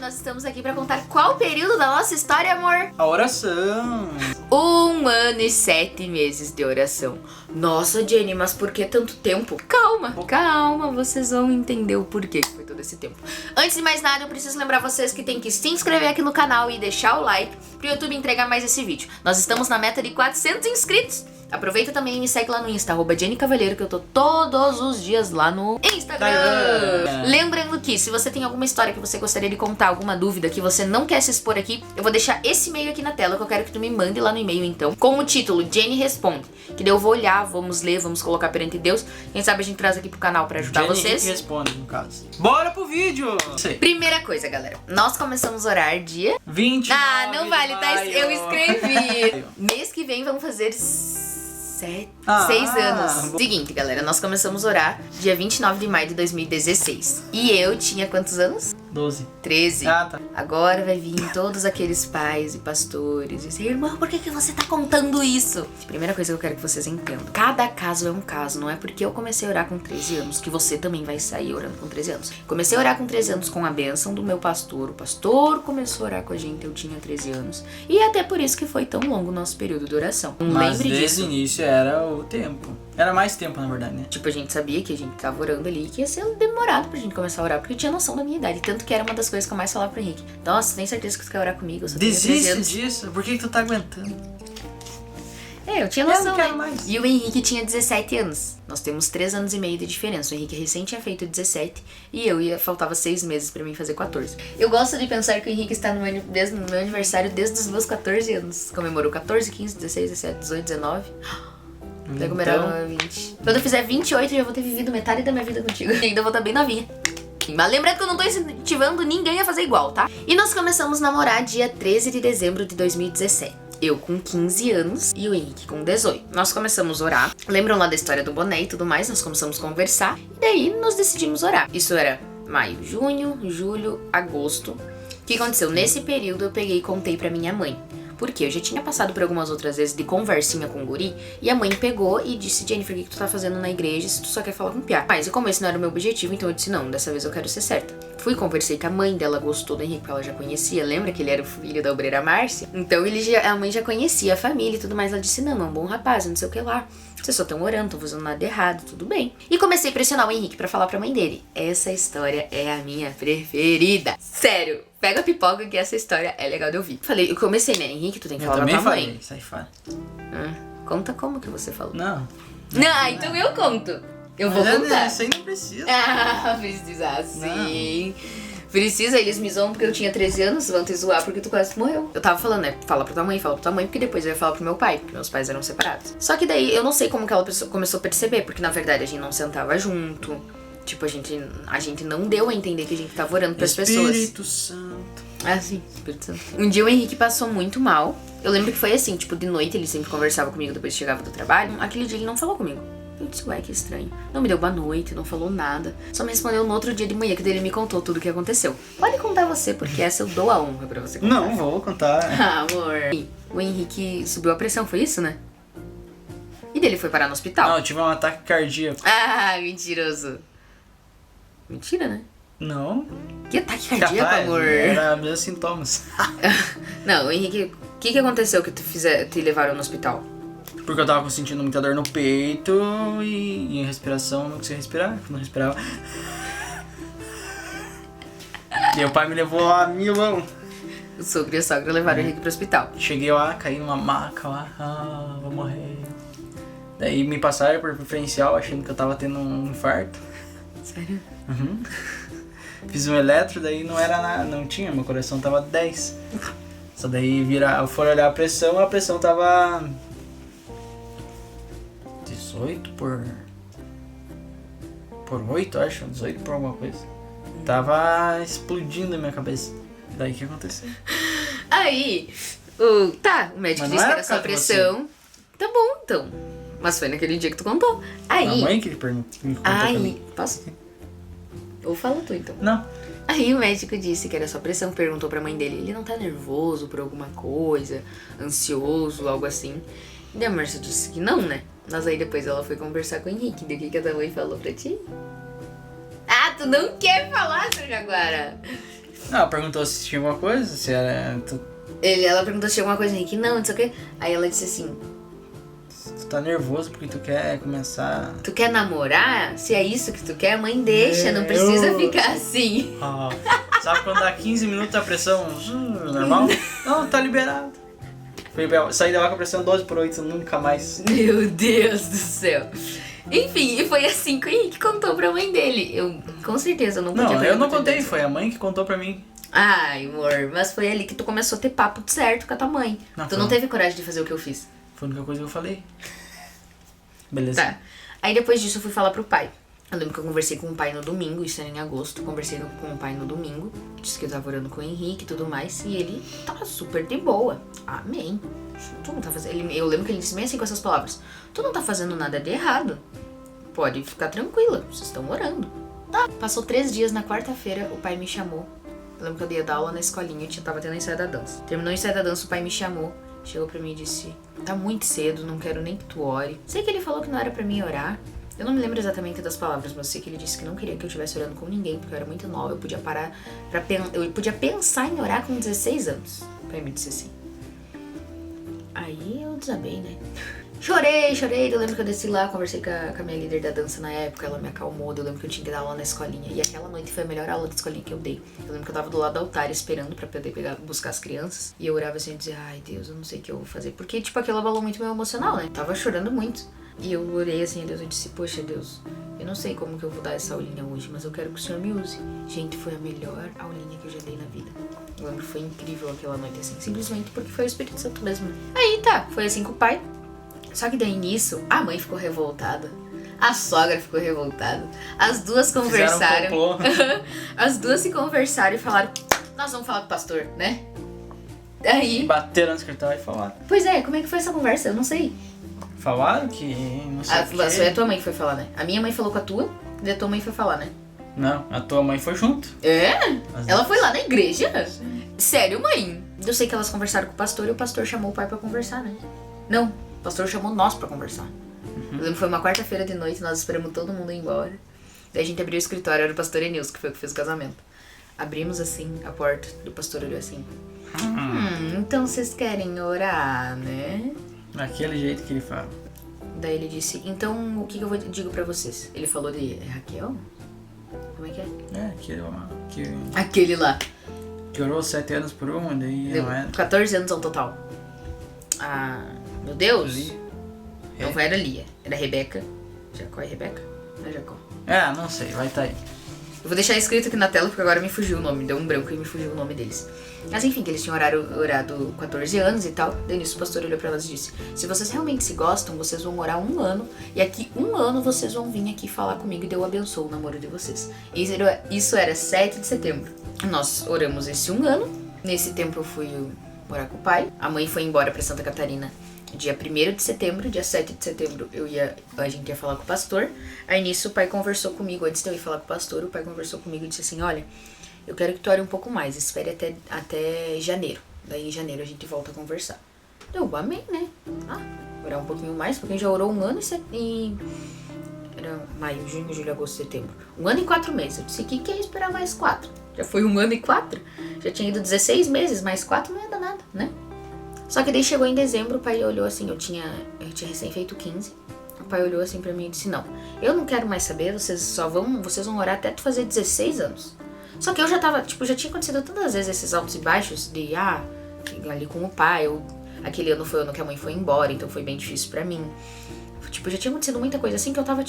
nós estamos aqui pra contar qual período da nossa história, amor? A oração. 1 ano e 7 meses de oração. Nossa, Jenny, mas por que tanto tempo? Calma, vocês vão entender o porquê que foi todo esse tempo. Antes de mais nada, eu preciso lembrar vocês que tem que se inscrever aqui no canal e deixar o like pro YouTube entregar mais esse vídeo. Nós estamos na meta de 400 inscritos. Aproveita também e me segue lá no Insta, @JennyCavaleiro, que eu tô todos os dias lá no Instagram. Lembrando que, se você tem alguma história que você gostaria de contar, alguma dúvida que você não quer se expor aqui, eu vou deixar esse e-mail aqui na tela, que eu quero que tu me mande lá no e-mail, então, com o título Jenny Responde, que daí eu vou olhar, vamos ler, vamos colocar perante Deus. Quem sabe a gente traz aqui pro canal pra ajudar Jenny vocês. Responde, no caso. Bora pro vídeo! Primeira coisa, galera, nós começamos a orar dia... 20. Ah, não vale, tá? Eu escrevi. Mês que vem vão fazer 6 anos. Bom. Seguinte, galera, nós começamos a orar dia 29 de maio de 2016. E eu tinha quantos anos? 12. 13. Ah, tá. Agora vai vir todos aqueles pais e pastores e dizer: irmão, por que você tá contando isso? Primeira coisa que eu quero que vocês entendam: cada caso é um caso. Não é porque eu comecei a orar com 13 anos que você também vai sair orando com 13 anos. Comecei a orar com 13 anos com a bênção do meu pastor. O pastor começou a orar com a gente, eu tinha 13 anos. E até por isso que foi tão longo o nosso período de oração. Não Mas lembre desde disso. o início era o tempo. Era mais tempo, na verdade, né? Tipo, a gente sabia que a gente tava orando ali, que ia ser demorado pra gente começar a orar, porque eu tinha noção da minha idade. Tanto que era uma das coisas que eu mais falava pro Henrique: nossa, tem certeza que tu quer orar comigo? Eu só tenho 13 Desiste anos. disso. Por que tu tá aguentando? Eu tinha Eu noção, não quero né? mais. E o Henrique tinha 17 anos. Nós temos 3 anos e meio de diferença. O Henrique recém tinha feito 17 e faltava 6 meses pra mim fazer 14. Eu gosto de pensar que o Henrique está no meu aniversário desde os meus 14 anos. Comemorou 14, 15, 16, 17, 18, 19... Até comemorar 20. Quando eu fizer 28, eu já vou ter vivido metade da minha vida contigo. E ainda vou estar bem novinha. Mas lembrando que eu não tô incentivando ninguém a fazer igual, tá? E nós começamos a namorar dia 13 de dezembro de 2017. Eu com 15 anos e o Henrique com 18. Nós começamos a orar. Lembram lá da história do boné e tudo mais? Nós começamos a conversar. E daí nós decidimos orar. Isso era maio, junho, julho, agosto. O que aconteceu? Nesse período eu peguei e contei pra minha mãe. Porque eu já tinha passado por algumas outras vezes de conversinha com o guri, e a mãe pegou e disse: Jennifer, o que tu tá fazendo na igreja se tu só quer falar com o piá? Mas e como esse não era o meu objetivo, então eu disse: não, dessa vez eu quero ser certa. Fui, conversei com a mãe dela, gostou do Henrique, porque ela já conhecia, lembra que ele era o filho da obreira Márcia? Então a mãe já conhecia a família e tudo mais, ela disse: não, é um bom rapaz, não sei o que lá. Vocês só estão orando, estão fazendo nada errado, tudo bem. E comecei a pressionar o Henrique pra falar pra mãe dele: essa história é a minha preferida. Sério, pega a pipoca que essa história é legal de ouvir. Falei, eu comecei, né? Henrique, tu tem que falar pra tua mãe. Sai fora. Conta como que você falou. Não. Não, então eu conto. Eu vou Mas contar. isso aí não precisa. Ah, precisa assim. Precisa, eles me zoam porque eu tinha 13 anos, vão te zoar porque tu quase morreu. Eu tava falando, né? Fala pra tua mãe, porque depois eu ia falar pro meu pai, porque meus pais eram separados. Só que daí eu não sei como que ela começou a perceber, porque na verdade a gente não sentava junto. Tipo, a gente não deu a entender que a gente tava orando pras pessoas. Espírito Santo. Ah, sim, Espírito Santo. Um dia o Henrique passou muito mal. Eu lembro que foi assim, tipo, de noite ele sempre conversava comigo depois que chegava do trabalho. Aquele dia ele não falou comigo. Eu disse: ué, que estranho. Não me deu boa noite, não falou nada. Só me respondeu no outro dia de manhã, que daí ele me contou tudo o que aconteceu. Pode contar você, porque essa eu dou a honra pra você contar. Não, vou contar. Ah, amor. O Henrique subiu a pressão, foi isso, né? E daí ele foi parar no hospital. Não, eu tive um ataque cardíaco. Ah, mentiroso. Mentira, né? Não. Que ataque cardíaco, Capaz, amor? era meus sintomas. Não, o Henrique, o que aconteceu que te levaram no hospital? Porque eu tava sentindo muita dor no peito e em respiração não conseguia respirar, não respirava. E o pai me levou a milão. O sogro e a sogra levaram o Henrique pro hospital. Cheguei lá, caí numa maca lá, vou morrer. Daí me passaram por preferencial achando que eu tava tendo um infarto. Sério? Uhum. Fiz um eletro, daí não era nada, não tinha, meu coração tava 10. Só daí eu fui olhar a pressão tava 18 por 8, acho, 18 por alguma coisa. Tava explodindo a minha cabeça. Daí o que aconteceu? Aí, o médico Mas não disse que era era só por causa de pressão. Tá bom, então. Mas foi naquele dia que tu contou. Aí. A mãe que me contou pra mim. Posso? Ou fala tu, então. Não. Aí o médico disse que era só pressão, perguntou pra mãe dele: ele não tá nervoso por alguma coisa, ansioso, algo assim. E a Márcia disse que não, né? Mas aí depois ela foi conversar com o Henrique. Do que a tua mãe falou pra ti? Ah, tu não quer falar, seu Jaguara? Não, ela perguntou se tinha alguma coisa, se era... Ela perguntou se tinha alguma coisa, Henrique, não sei o quê. Aí ela disse assim, Tu tá nervoso porque tu quer começar... tu quer namorar? Se é isso que tu quer, mãe deixa, não precisa ficar assim. Sabe quando dá 15 minutos a pressão normal? Não, tá liberado. Saí da vaca pressão 12/8, nunca mais. Meu Deus do céu. Enfim, e foi assim que o Henrique contou pra mãe dele. Eu, com certeza, não podia... Não, eu não contei, foi a mãe que contou pra mim. Ai, amor, mas foi ali que tu começou a ter papo certo com a tua mãe. Tu não teve coragem de fazer o que eu fiz. Foi a única coisa que eu falei. Beleza. Tá. Aí depois disso eu fui falar pro pai. Eu lembro que eu conversei com o pai no domingo, isso era em agosto. Conversei com o pai no domingo. Disse que eu tava orando com o Henrique e tudo mais. E ele tava super de boa. Amém. Tu não tá fazendo... Eu lembro que ele disse bem assim com essas palavras. Tu não tá fazendo nada de errado. Pode ficar tranquila, vocês estão orando. Tá. Passou 3 dias, na quarta-feira o pai me chamou. Eu lembro que eu ia dar aula na escolinha e tava tendo a ensaio da dança. Terminou a ensaio da dança, o pai me chamou. Chegou pra mim e disse, tá muito cedo, não quero nem que tu ore. Sei que ele falou que não era pra mim orar. Eu não me lembro exatamente das palavras, mas sei que ele disse que não queria que eu estivesse orando com ninguém, porque eu era muito nova, eu podia parar eu podia pensar em orar com 16 anos. O pai me disse assim. Aí eu desabei, né? Chorei. Eu lembro que eu desci lá, conversei com a minha líder da dança na época, ela me acalmou. Eu lembro que eu tinha que dar aula na escolinha. E aquela noite foi a melhor aula da escolinha que eu dei. Eu lembro que eu tava do lado do altar esperando pra poder buscar as crianças. E eu orava assim e dizia, ai Deus, eu não sei o que eu vou fazer. Porque, tipo, aquilo abalou muito meu emocional, né? Tava chorando muito. E eu orei assim a Deus, eu disse, poxa Deus, eu não sei como que eu vou dar essa aulinha hoje, mas eu quero que o Senhor me use. Gente, foi a melhor aulinha que eu já dei na vida. Eu lembro que foi incrível aquela noite, assim, simplesmente porque foi o Espírito Santo mesmo. Aí tá, foi assim com o pai. Só que daí nisso, a mãe ficou revoltada. A sogra ficou revoltada. As duas conversaram. As duas se conversaram e falaram, nós vamos falar com o pastor, né? Aí... Bateram no escritório e falaram. Pois é, como é que foi essa conversa? Eu não sei. Falaram que... não sei Foi a tua mãe que foi falar, né? A minha mãe falou com a tua, e a tua mãe foi falar, né? Não, a tua mãe foi junto. É? Ela foi lá na igreja? Sério, mãe? Eu sei que elas conversaram com o pastor e o pastor chamou o pai pra conversar, né? Não, o pastor chamou nós pra conversar. Eu lembro que foi uma quarta-feira de noite, nós esperamos todo mundo ir embora. Daí a gente abriu o escritório, era o pastor Enilson, que foi o que fez o casamento. Abrimos assim a porta, do pastor olhou assim. Então vocês querem orar, né? Daquele jeito que ele fala. Daí ele disse, então o que eu digo pra vocês? Ele falou de Raquel? Como é que é? Aquele lá. Que orou 7 anos por uma, daí Deu não era. 14 anos ao total. Meu Deus. Lia. Não era Lia, era Rebeca. Jacó e Rebeca? Não é Jacó. Não sei, vai tá aí. Eu vou deixar escrito aqui na tela porque agora me fugiu o nome. Deu um branco e me fugiu o nome deles. Mas enfim, que eles tinham orado 14 anos e tal. Daí nisso o pastor olhou pra elas e disse, se vocês realmente se gostam, vocês vão orar 1 ano. E aqui 1 ano vocês vão vir aqui falar comigo e Deus abençoe o namoro de vocês. Isso era 7 de setembro. Nós oramos esse 1 ano. Nesse tempo eu fui morar com o pai. A mãe foi embora pra Santa Catarina dia 1º de setembro, dia 7 de setembro a gente ia falar com o pastor. Aí nisso o pai conversou comigo, antes de eu ir falar com o pastor, o pai conversou comigo e disse assim, olha, eu quero que tu ore um pouco mais, espere até janeiro. Daí em janeiro a gente volta a conversar. Eu, amém, né? Orar um pouquinho mais, porque a gente já orou 1 ano e era maio, junho, julho, agosto, setembro. 1 ano e 4 meses. Eu disse, que ia esperar mais 4? Já foi 1 ano e 4? Já tinha ido 16 meses, mais 4 não ia dar nada, né? Só que daí chegou em dezembro, o pai olhou assim, eu tinha recém feito 15. O pai olhou assim pra mim e disse, não, eu não quero mais saber, vocês vão orar até tu fazer 16 anos. Só que eu já tava, já tinha acontecido tantas vezes esses altos e baixos de, ali com o pai, aquele ano foi o ano que a mãe foi embora, então foi bem difícil pra mim. Já tinha acontecido muita coisa assim que eu tava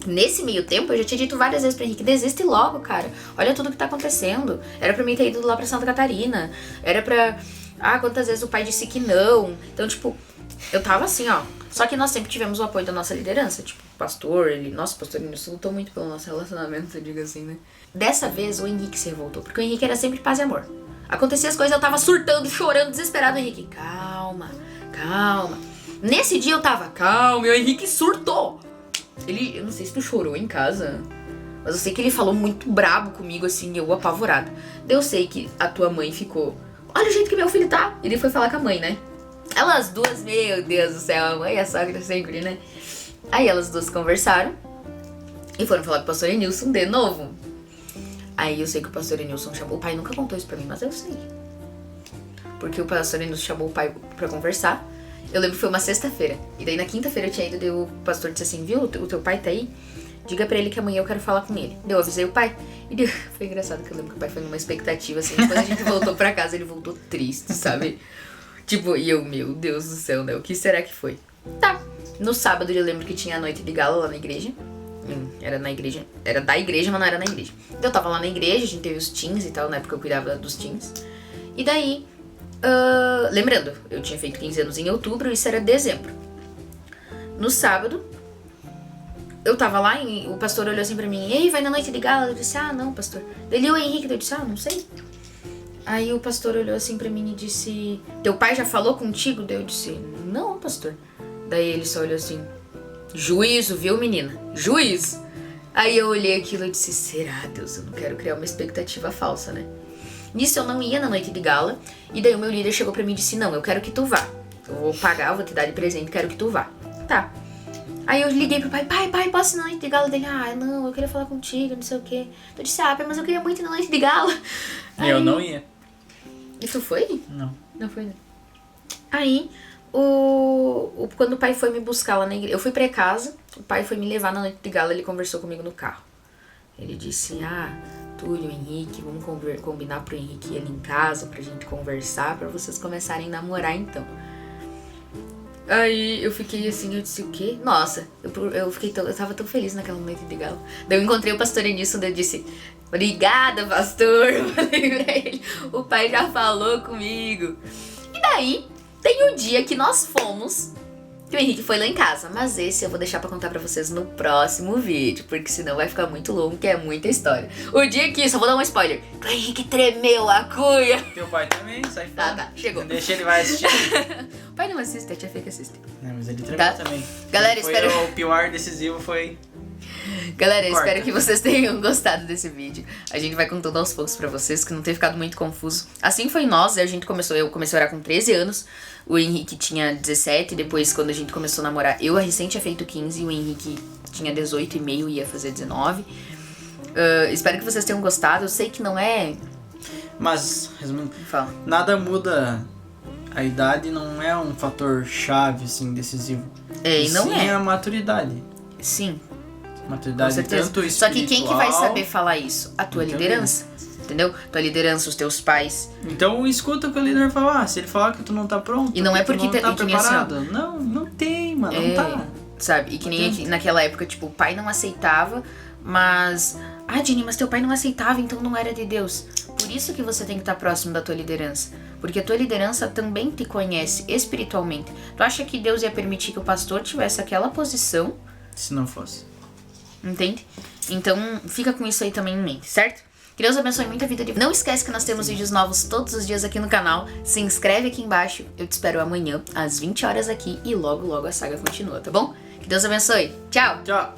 Nesse meio tempo, eu já tinha dito várias vezes pra Henrique, desiste logo, cara. Olha tudo que tá acontecendo. Era pra mim ter ido lá pra Santa Catarina. Era pra... quantas vezes o pai disse que não. Então, eu tava assim, Só que nós sempre tivemos o apoio da nossa liderança. O pastor, nossa, o pastor Nilson lutou muito pelo nosso relacionamento, eu digo assim, né? Dessa vez, o Henrique se revoltou. Porque o Henrique era sempre paz e amor. Acontecia as coisas, eu tava surtando, chorando, desesperado. O Henrique, calma. Nesse dia eu tava, calma, e o Henrique surtou. Eu não sei se tu chorou em casa, mas eu sei que ele falou muito brabo comigo, assim, eu apavorada. Eu sei que a tua mãe ficou, olha o jeito que meu filho tá. Ele foi falar com a mãe, né? Elas duas, meu Deus do céu, a mãe e a sogra sempre, né? Aí elas duas conversaram e foram falar com o pastor Enilson de novo. Aí eu sei que o pastor Enilson chamou... O pai nunca contou isso pra mim, mas eu sei. Porque o pastor Enilson chamou o pai pra conversar. Eu lembro que foi uma sexta-feira. E daí na quinta-feira eu tinha ido, daí o pastor disse assim, viu, o teu pai tá aí? Diga pra ele que amanhã eu quero falar com ele. Eu avisei o pai. E foi engraçado que eu lembro que o pai foi numa expectativa, assim. Quando a gente voltou pra casa, ele voltou triste, sabe? Tipo, e eu, meu Deus do céu, né? O que será que foi? Tá. No sábado eu lembro que tinha a noite de gala lá na igreja. Era na igreja. Era da igreja, mas não era na igreja. Então eu tava lá na igreja, a gente teve os teens e tal, na época eu cuidava dos teens. E daí, lembrando, eu tinha feito 15 anos em outubro, isso era dezembro. No sábado, eu tava lá e o pastor olhou assim pra mim, ei, vai na noite de gala? Eu disse, ah, não, pastor. Daí o Henrique, eu disse, ah, não sei. Aí o pastor olhou assim pra mim e disse, teu pai já falou contigo? Daí eu disse, não, pastor. Daí ele só olhou assim, juízo, viu, menina? Juízo. Aí eu olhei aquilo e disse, será, Deus? Eu não quero criar uma expectativa falsa, né? Nisso eu não ia na noite de gala. E daí o meu líder chegou pra mim e disse, não, eu quero que tu vá. Eu vou pagar, eu vou te dar de presente, quero que tu vá. Tá. Aí eu liguei pro pai, pai, posso ir na noite de gala? Dele, ah, não, eu queria falar contigo, não sei o quê. Eu disse, ah, mas eu queria muito ir na noite de gala. Aí, eu não ia. E tu foi? Não. Não foi, não. Aí, quando o pai foi me buscar lá na igreja, eu fui pra casa, o pai foi me levar na noite de gala, ele conversou comigo no carro. Ele disse, ah, Túlio, Henrique, vamos combinar pro Henrique ir ali em casa pra gente conversar, pra vocês começarem a namorar então. Aí eu fiquei assim, eu disse, o quê? Nossa, eu tava tão feliz naquela noite de gala. Daí eu encontrei o pastor Enilson, daí eu disse, obrigada, pastor, eu falei pra ele, o pai já falou comigo. E daí, tem um dia que nós fomos, que o Henrique foi lá em casa, mas esse eu vou deixar pra contar pra vocês no próximo vídeo, porque senão vai ficar muito longo, que é muita história. O dia que, só vou dar um spoiler, que o Henrique tremeu a cuia. Teu pai também, sai fora. Tá, chegou. Deixa ele vai assistir. O pai não assiste, a tia Fê que assiste. Não, mas ele tremeu Tá. também. Galera, espero... O pior decisivo foi... Galera, Corta. espero que vocês tenham gostado desse vídeo. A gente vai contando aos poucos pra vocês, que não tenha ficado muito confuso. Assim foi nós, eu comecei a orar com 13 anos, o Henrique tinha 17, depois quando a gente começou a namorar, eu recém tinha feito 15, o Henrique tinha 18 e meio, ia fazer 19. Espero que vocês tenham gostado, eu sei que não é... Mas, resumindo, Fala. nada muda... A idade não é um fator chave, assim, decisivo. E não sim é. a maturidade. Sim. Maturidade Com certeza. tanto Só espiritual... que quem que vai saber falar isso? A tua Entendeu? liderança. Entendeu? Tua liderança, os teus pais. Então escuta o que o líder falar. Se ele falar que tu não tá pronto, E não é que tu porque não tá e que nem assim, ó, preparado. Não tem, mano. Não tá. Sabe? E que nem aqui, naquela época, tipo, o pai não aceitava, mas... Ah, Jenny, mas teu pai não aceitava, então não era de Deus. Por isso que você tem que estar próximo da tua liderança. Porque a tua liderança também te conhece espiritualmente. Tu acha que Deus ia permitir que o pastor tivesse aquela posição? Se não fosse. Entende? Então, fica com isso aí também em mente, certo? Que Deus abençoe muito a vida de vocês. Não esquece que nós temos vídeos novos todos os dias aqui no canal. Se inscreve aqui embaixo. Eu te espero amanhã, às 20 horas aqui. E logo, logo a saga continua, tá bom? Que Deus abençoe. Tchau! Tchau.